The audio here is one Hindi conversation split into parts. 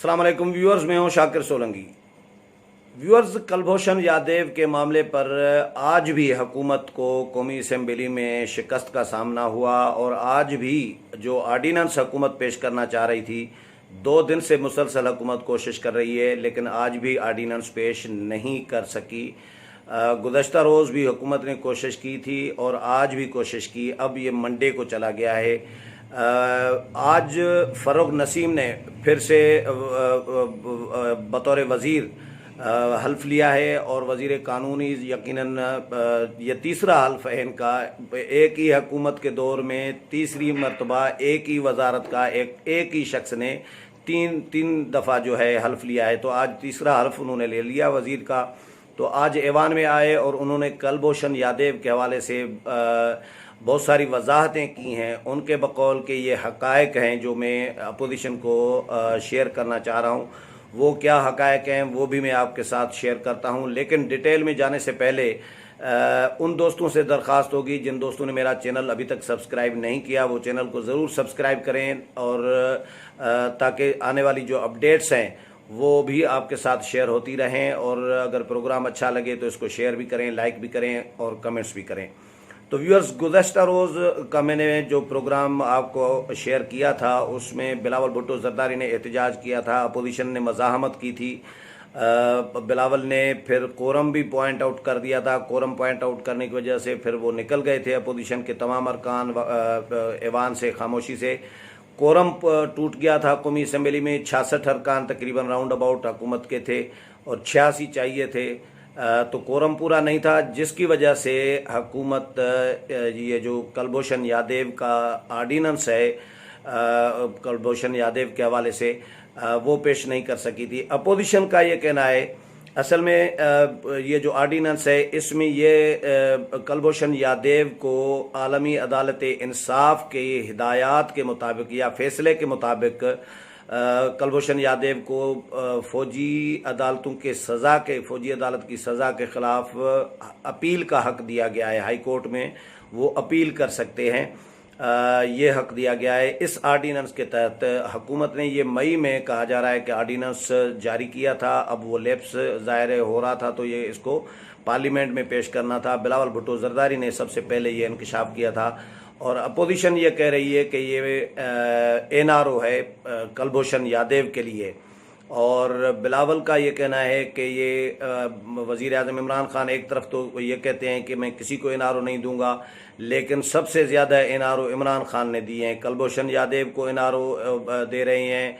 अस्सलाम वालेकुम व्यूअर्स, मैं हूं शाकिर सोलंकी। व्यूअर्स, कुलभूषण यादव के मामले पर आज भी हुकूमत को कौमी असम्बली में शिकस्त का सामना हुआ और आज भी जो आर्डीनेंस हुकूमत पेश करना चाह रही थी, 2 दिन से मुसलसल हुकूमत कोशिश कर रही है, लेकिन आज भी आर्डीनेंस पेश नहीं कर सकी। गुज़श्ता रोज़ भी हुकूमत ने कोशिश की थी और आज भी कोशिश की। अब ये मंडे को चला गया है। आज फ़र्रुख नसीम ने फिर से बतौर वज़ीर हल्फ लिया है और वज़ीर कानूनी यकीनन ये तीसरा हल्फ है इनका। एक ही हुकूमत के दौर में तीसरी मरतबा एक ही वजारत का एक ही शख्स ने तीन दफ़ा जो है हल्फ लिया है, तो आज तीसरा हल्फ उन्होंने ले लिया वज़ीर का। तो आज ऐवान में आए और उन्होंने कुलभूषण यादव के हवाले से बहुत सारी वजाहतें की हैं। उनके बकौल के ये हक़ाइक़ हैं जो मैं अपोजिशन को शेयर करना चाह रहा हूँ। वो क्या हक़ाइक़ हैं वो भी मैं आपके साथ शेयर करता हूँ, लेकिन डिटेल में जाने से पहले उन दोस्तों से दरख्वास्त होगी जिन दोस्तों ने मेरा चैनल अभी तक सब्सक्राइब नहीं किया, वो चैनल को ज़रूर सब्सक्राइब करें और ताकि आने वाली जो अपडेट्स हैं वो भी आपके साथ शेयर होती रहें। और अगर प्रोग्राम अच्छा लगे तो इसको शेयर भी करें, लाइक भी करें और कमेंट्स भी करें। तो व्यूअर्स, गुज़श्ता रोज़ का मैंने जो प्रोग्राम आपको शेयर किया था उसमें बिलावल भुट्टो ज़रदारी ने एहतजाज किया था, अपोजिशन ने मज़ाहमत की थी। बिलावल ने फिर कोरम भी पॉइंट आउट कर दिया था। कोरम पॉइंट आउट करने की वजह से फिर वो निकल गए थे अपोजिशन के तमाम अरकान ऐवान से खामोशी से। कोरम टूट गया था कौमी असम्बली में। 66 अरकान तकरीबन राउंड अबाउट हुकूमत के थे और 86 चाहिए थे, तो कोरम पूरा नहीं था, जिसकी वजह से हुकूमत ये जो कुलभूषण यादव का आर्डीनेंस है कुलभूषण यादव के हवाले से वो पेश नहीं कर सकी थी। अपोजिशन का ये कहना है असल में ये जो आर्डीनेंस है इसमें ये कुलभूषण यादव को आलमी अदालत इंसाफ के हिदायत के मुताबिक या फैसले के मुताबिक कुलभूषण यादव को फौजी अदालतों के फौजी अदालत की सज़ा के ख़िलाफ़ अपील का हक़ दिया गया है। हाई कोर्ट में वो अपील कर सकते हैं, ये हक़ दिया गया है। इस आर्डीनेंस के तहत हुकूमत ने ये मई में कहा जा रहा है कि आर्डीनेंस जारी किया था, अब वो लैप्स ज़ाहिर हो रहा था तो ये इसको पार्लियामेंट में पेश करना था। बिलावल भुट्टो ज़रदारी ने सबसे पहले ये इंकशाफ किया था और अपोजिशन ये कह रही है कि ये एनआरओ है कुलभूषण यादव के लिए। और बिलावल का ये कहना है कि ये वज़ीर आज़म इमरान खान एक तरफ तो ये कहते हैं कि मैं किसी को एनआरओ नहीं दूंगा, लेकिन सबसे ज़्यादा एनआरओ इमरान खान ने दिए हैं। कुलभूषण यादव को एनआरओ दे रहे हैं।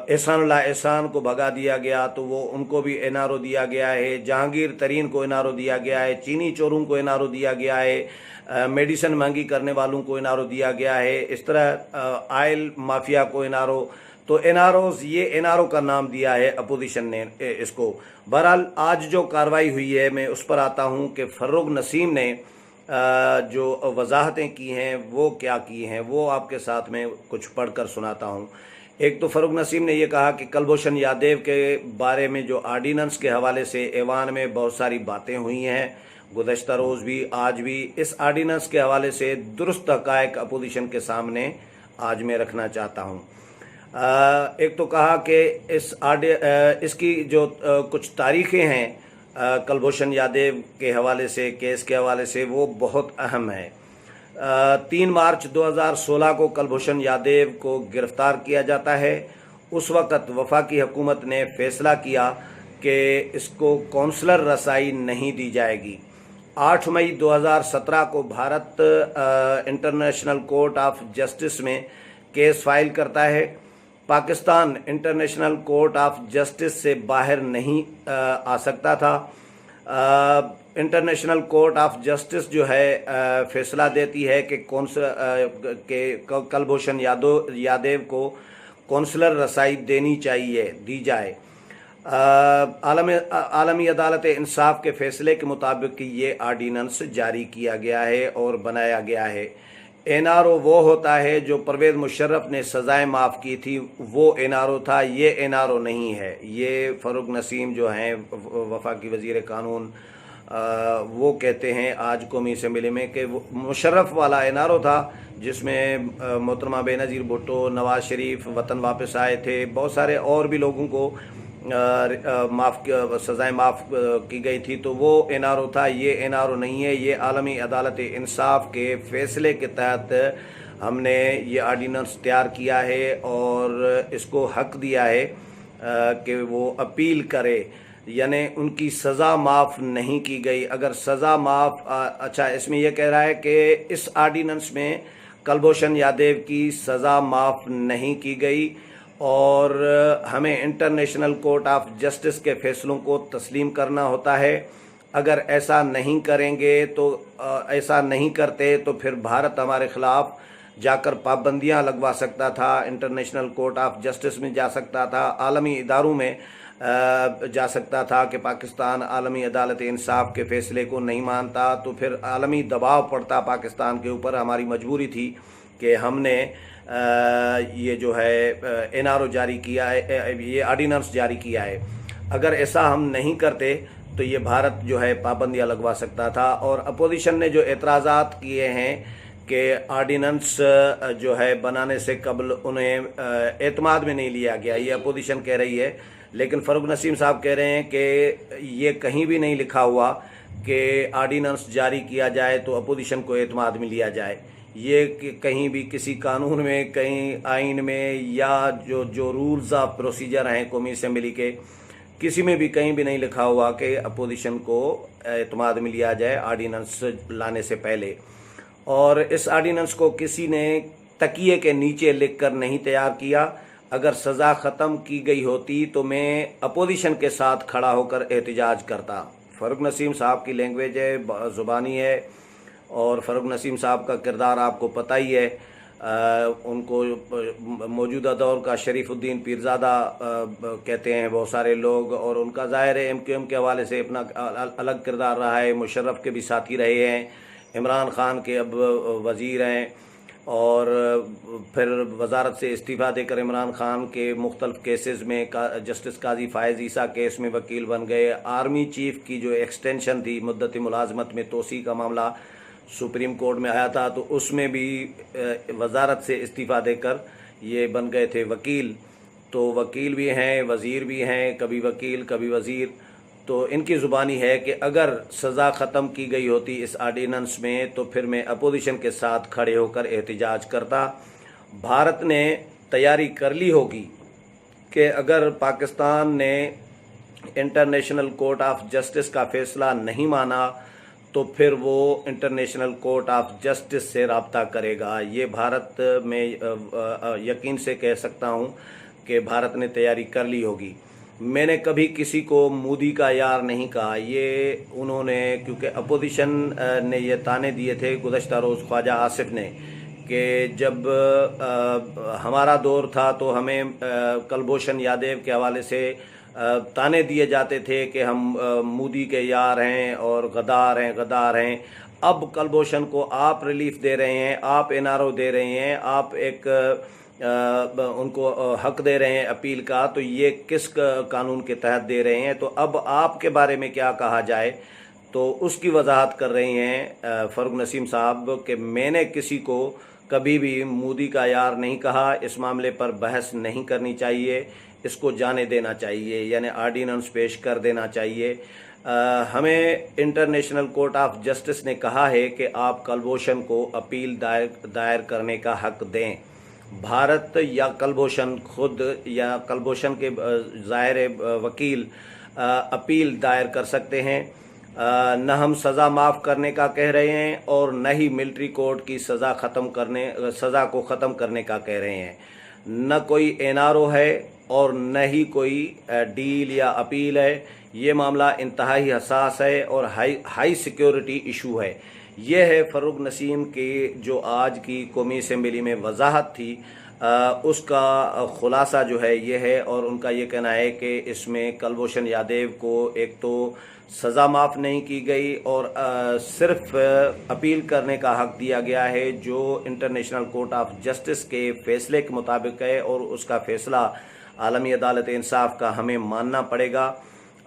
एहसान को भगा दिया गया तो वो उनको भी एनआरओ दिया गया है। जहांगीर तरीन को एनआरओ दिया गया है। चीनी चोरों को एनआरओ दिया गया है। मेडिसिन महंगी करने वालों को एनआरओ दिया गया है। इस तरह आयल माफिया को एनआरओ, तो एनआरओ, ये एनआरओ का नाम दिया है अपोजिशन ने इसको। बहरहाल आज जो कार्रवाई हुई है मैं उस पर आता हूँ कि फ़र्रुख नसीम ने जो वजाहतें की हैं वो क्या की हैं, वो आपके साथ में कुछ पढ़ कर सुनाता हूँ। एक तो फ़र्रुख नसीम ने यह कहा कि कुलभूषण यादव के बारे में जो आर्डीनेंस के हवाले से ऐवान में बहुत सारी बातें हुई हैं, गुज़श्ता रोज़ भी आज भी। इस आर्डीनेंस के हवाले से दुरुस्त हक़ाइक़ अपोजिशन के सामने आज मैं रखना चाहता हूँ। एक तो कहा कि इसकी जो कुछ तारीखें हैं कुलभूषण यादव के हवाले से, केस के हवाले से, वो बहुत अहम है। 3 मार्च 2016 को कुलभूषण यादव को गिरफ्तार किया जाता है। उस वक़्त वफाकी हुकूमत ने फैसला किया कि इसको कौंसलर रसाई नहीं दी जाएगी। 8 मई 2017 को Bharat international court of justice में केस फाइल करता है। Pakistan international court of justice से बाहर नहीं आ सकता था। इंटरनेशनल कोर्ट ऑफ जस्टिस जो है फैसला देती है कि कुलभूषण यादव को कौंसलर रसाई दी जाए। आलमी अदालत इंसाफ के फैसले के मुताबिक ये आर्डीनेंस जारी किया गया है और बनाया गया है। एनआरओ वो होता है जो परवेज़ मुशर्रफ ने सज़ाएं माफ़ की थी, वो एनआरओ था, ये एनआरओ नहीं है। ये फ़र्रुख नसीम जो हैं वफाकी वज़ीर कानून वो कहते हैं आज कौमी असम्बली में कि वो मुशर्रफ वाला एनआरओ था जिसमें मोहतरमा बेनज़ीर भुट्टो, नवाज शरीफ वतन वापस आए थे, बहुत सारे और भी लोगों को सज़ाएँ माफ़ की गई थी, तो वो एनआरओ था। ये एनआरओ नहीं है, ये आलमी अदालत इंसाफ के फ़ैसले के तहत हमने ये आर्डीनेंस तैयार किया है और इसको हक दिया है कि वो अपील करे, यानी उनकी सज़ा माफ़ नहीं की गई। अगर सज़ा माफ़ अच्छा, इसमें यह कह रहा है कि इस आर्डीनेंस में कुलभूषण यादव की सज़ा माफ़ नहीं की गई और हमें इंटरनेशनल कोर्ट ऑफ जस्टिस के फैसलों को तस्लीम करना होता है। अगर ऐसा नहीं करेंगे तो ऐसा नहीं करते तो फिर भारत हमारे ख़िलाफ़ जाकर पाबंदियां लगवा सकता था, इंटरनेशनल कोर्ट ऑफ जस्टिस में जा सकता था, आलमी इदारों में जा सकता था कि पाकिस्तान आलमी अदालत इंसाफ के फ़ैसले को नहीं मानता, तो फिर आलमी दबाव पड़ता पाकिस्तान के ऊपर। हमारी मजबूरी थी कि हमने ये जो है एनआरओ जारी किया है, ये आर्डीनेंस जारी किया है। अगर ऐसा हम नहीं करते तो ये भारत जो है पाबंदियां लगवा सकता था। और अपोजिशन ने जो एतराज़ात किए हैं कि आर्डीनेंस जो है बनाने से कबल उन्हें एतमाद में नहीं लिया गया, ये अपोजिशन कह रही है, लेकिन फ़ारूक नसीम साहब कह रहे हैं कि ये कहीं भी नहीं लिखा हुआ कि आर्डीनेंस जारी किया जाए तो अपोजिशन को एतमाद में लिया जाए। ये कहीं भी किसी कानून में, कहीं आइन में या जो रूल्स ऑफ प्रोसीजर हैं कौमी असम्बली के, किसी में भी कहीं भी नहीं लिखा हुआ कि अपोजिशन को एतमाद में लिया जाए आर्डीनेंस लाने से पहले। और इस आर्डीनेंस को किसी ने तकिए के नीचे लिखकर नहीं तैयार किया। अगर सज़ा ख़त्म की गई होती तो मैं अपोजिशन के साथ खड़ा होकर एहतजाज करता। फ़ारूक नसीम साहब की लैंग्वेज है, ज़ुबानी है, और फ़ारूक नसीम साहब का किरदार आपको पता ही है। उनको मौजूदा दौर का शरीफुद्दीन पीरज़ादा कहते हैं बहुत सारे लोग, और उनका ज़ाहिर है MQM के हवाले से अपना अलग किरदार रहा है। मुशर्रफ के भी साथी रहे हैं, इमरान ख़ान के अब वज़ीर हैं, और फिर वजारत से इस्तीफ़ा देकर इमरान ख़ान के मुख्तलिफ़ केसेस में जस्टिस काजी फ़ायज़ ईसा केस में वकील बन गए। आर्मी चीफ़ की जो एक्सटेंशन थी मुद्दत मुलाजमत में तोसी का मामला सुप्रीम कोर्ट में आया था, तो उसमें भी वजारत से इस्तीफ़ा देकर ये बन गए थे वकील। तो वकील भी हैं, वज़ीर भी हैं, कभी वकील कभी वज़ीर। तो इनकी ज़ुबानी है कि अगर सज़ा ख़त्म की गई होती इस आर्डीनेंस में तो फिर मैं अपोजिशन के साथ खड़े होकर एहतजाज करता। भारत ने तैयारी कर ली होगी कि अगर पाकिस्तान ने इंटरनेशनल कोर्ट ऑफ जस्टिस का फ़ैसला नहीं माना तो फिर वो इंटरनेशनल कोर्ट ऑफ जस्टिस से रब्ता करेगा। ये भारत में यकीन से कह सकता हूँ कि भारत ने तैयारी कर ली होगी। मैंने कभी किसी को मोदी का यार नहीं कहा, ये उन्होंने, क्योंकि अपोजिशन ने ये ताने दिए थे गुज़श्ता रोज़ ख्वाजा आसिफ ने कि जब हमारा दौर था तो हमें कुलभूषण यादव के हवाले से ताने दिए जाते थे कि हम मोदी के यार हैं और गद्दार हैं। अब कुलभूषण को आप रिलीफ दे रहे हैं, आप एनआरओ दे रहे हैं, आप एक उनको हक दे रहे हैं अपील का, तो ये किस कानून के तहत दे रहे हैं? तो अब आपके बारे में क्या कहा जाए, तो उसकी वजाहत कर रही हैं फ़ारूक नसीम साहब कि मैंने किसी को कभी भी मोदी का यार नहीं कहा। इस मामले पर बहस नहीं करनी चाहिए, इसको जाने देना चाहिए, यानी आर्डीनेंस पेश कर देना चाहिए। हमें इंटरनेशनल कोर्ट ऑफ जस्टिस ने कहा है कि आप कुलभूषण को अपील दायर करने का हक दें। भारत या कुलभूषण खुद या कुलभूषण के ज़ाहिर वकील अपील दायर कर सकते हैं। न हम सज़ा माफ़ करने का कह रहे हैं और न ही मिलिट्री कोर्ट की सज़ा को ख़त्म करने का कह रहे हैं। न कोई एनआरओ है और न ही कोई डील या अपील है। ये मामला इंतहाई हसास है और हाई सिक्योरिटी इशू है। यह है फ़ारूक नसीम की जो आज की कौमी असम्बली में वजाहत थी, उसका ख़ुलासा जो है ये है। और उनका ये कहना है कि इसमें कुलभूषण यादव को एक तो सज़ा माफ़ नहीं की गई और सिर्फ अपील करने का हक दिया गया है जो इंटरनेशनल कोर्ट ऑफ जस्टिस के फ़ैसले के मुताबिक है, और उसका फ़ैसला आलमी अदालत इंसाफ का हमें मानना पड़ेगा।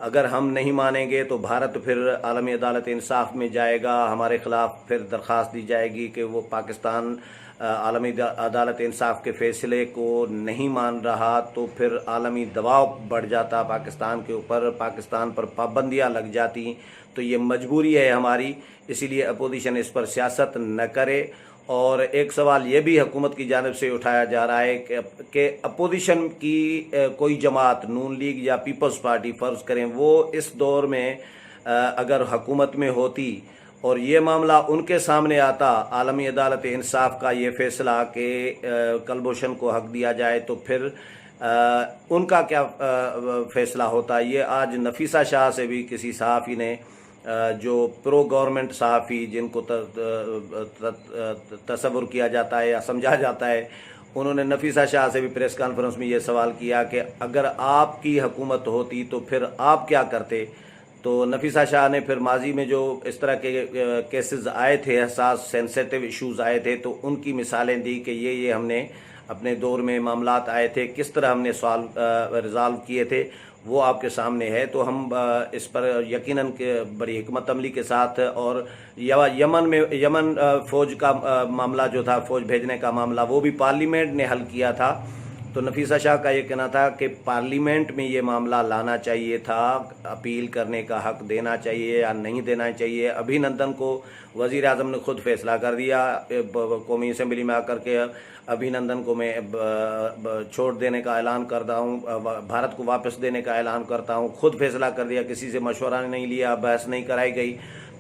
अगर हम नहीं मानेंगे तो भारत फिर आलमी अदालत इंसाफ में जाएगा, हमारे ख़िलाफ़ फिर दरख्वास्त दी जाएगी कि वो पाकिस्तान आलमी अदालत इंसाफ के फ़ैसले को नहीं मान रहा, तो फिर आलमी दबाव बढ़ जाता पाकिस्तान के ऊपर, पाकिस्तान पर पाबंदियां लग जाती। तो ये मजबूरी है हमारी, इसीलिए अपोजिशन इस पर सियासत न करे। और एक सवाल ये भी हुकूमत की जानिब से उठाया जा रहा है कि अपोजिशन की कोई जमात, नून लीग या पीपल्स पार्टी फ़र्ज़ करें, वो इस दौर में अगर हुकूमत में होती और ये मामला उनके सामने आता, आलमी अदालत इंसाफ का ये फ़ैसला कि कुलभूषण को हक दिया जाए, तो फिर उनका क्या फ़ैसला होता। ये आज नफीसा शाह से भी किसी सहाफ़ी ने, जो प्रो गवर्नमेंट सहाफ़ी जिनको तसव्वुर किया जाता है या समझा जाता है, उन्होंने नफीसा शाह से भी प्रेस कॉन्फ्रेंस में ये सवाल किया कि अगर आपकी हुकूमत होती तो फिर आप क्या करते। तो नफीसा शाह ने फिर माजी में जो इस तरह के केसेस आए थे, हसास सेंसिटिव इश्यूज़ आए थे, तो उनकी मिसालें दी कि ये हमने अपने दौर में मामलात आए थे, किस तरह हमने रिज़ॉल्व किए थे, वो आपके सामने है। तो हम इस पर यकीनन के बड़ी हिकमत अमली के साथ, और यमन फ़ौज का मामला जो था, फ़ौज भेजने का मामला, वो भी पार्लियामेंट ने हल किया था। तो नफीसा शाह का ये कहना था कि पार्लियामेंट में ये मामला लाना चाहिए था, अपील करने का हक देना चाहिए या नहीं देना चाहिए। अभिनंदन को वज़ीर आज़म ने खुद फैसला कर दिया, कौमी असम्बली में आकर के अभिनंदन को मैं छोड़ देने का ऐलान करता हूँ, भारत को वापस देने का ऐलान करता हूँ। खुद फैसला कर दिया, किसी से मशवरा नहीं लिया, बहस नहीं कराई गई।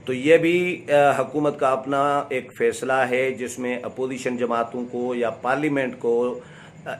तो ये भी हुकूमत का अपना एक फ़ैसला है जिसमें अपोजिशन जमातों को या पार्लियामेंट को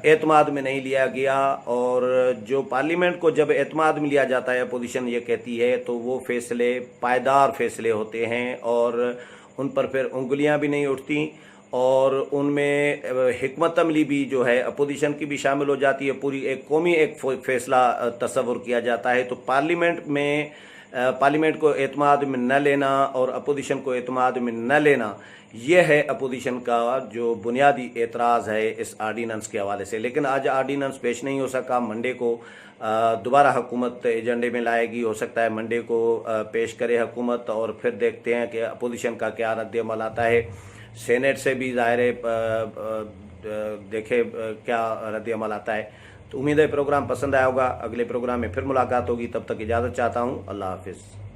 एतमाद में नहीं लिया गया। और जो पार्लियामेंट को जब एतमाद में लिया जाता है, अपोजिशन ये कहती है, तो वो फ़ैसले पायदार फ़ैसले होते हैं और उन पर फिर उंगलियां भी नहीं उठती, और उनमें हिकमत अमली भी जो है अपोजिशन की भी शामिल हो जाती है। पूरी एक कौमी एक फ़ैसला तस्वुर किया जाता है। तो पार्लियामेंट को एतमाद में न लेना और अपोजिशन को एतमाद में न लेना, ये है अपोजिशन का जो बुनियादी एतराज़ है इस आर्डीनेंस के हवाले से। लेकिन आज आर्डीनेंस पेश नहीं हो सका, मंडे को दोबारा हुकूमत एजेंडे में लाएगी, हो सकता है मंडे को पेश करे हुकूमत, और फिर देखते हैं कि अपोजिशन का क्या रद्द-ए-अमल आता है। सेनेट से भी ज़ाहिर है देखे क्या रद्द-ए-अमल आता है। तो उम्मीद है प्रोग्राम पसंद आया होगा। अगले प्रोग्राम में फिर मुलाकात होगी, तब तक इजाज़त चाहता हूँ। अल्लाह हाफिज़।